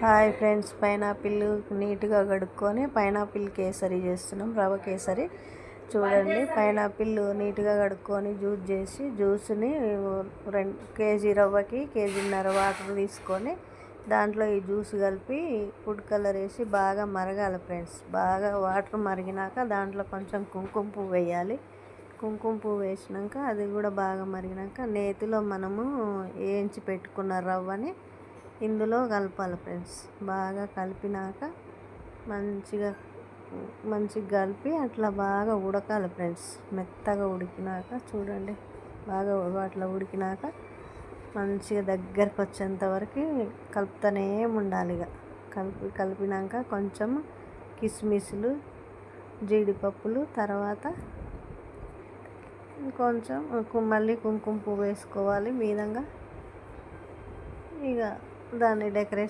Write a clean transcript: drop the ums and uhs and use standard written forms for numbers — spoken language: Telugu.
హాయ్ ఫ్రెండ్స్, పైనాపిల్ నీట్గా కడుక్కొని పైనాపిల్ కేసరి చేస్తున్నాం. రవ్వ కేసరి చూడండి. పైనాపిల్ నీట్గా కడుక్కొని జ్యూస్ని 2 కేజీ రవ్వకి 1.5 కేజీన్నర వాటర్ తీసుకొని దాంట్లో ఈ జ్యూస్ కలిపి ఫుడ్ కలర్ వేసి బాగా మరగాలి ఫ్రెండ్స్. బాగా వాటర్ మరిగినాక దాంట్లో కొంచెం కుంకుమ పువ్వు వేయాలి. కుంకుమ పువ్వు వేసినాక అది కూడా బాగా మరిగినాక నేతిలో మనము వేయించి పెట్టుకున్న రవ్వని ఇందులో కలపాలి ఫ్రెండ్స్. బాగా కలిపినాక మంచిగా కలిపి అట్లా బాగా ఉడకాలి ఫ్రెండ్స్. మెత్తగా ఉడికినాక చూడండి, బాగా అట్లా ఉడికినాక మంచిగా దగ్గరకు వచ్చేంత వరకు కలుపుతూనే ఉండాలి. కలిపినాక కొంచెం కిస్మిస్లు, జీడిపప్పులు, తర్వాత కొంచెం మళ్ళీ కుంకుమ పువ్వు వేసుకోవాలి మీదంగా. ఇక దాన్ని డెకరేషన్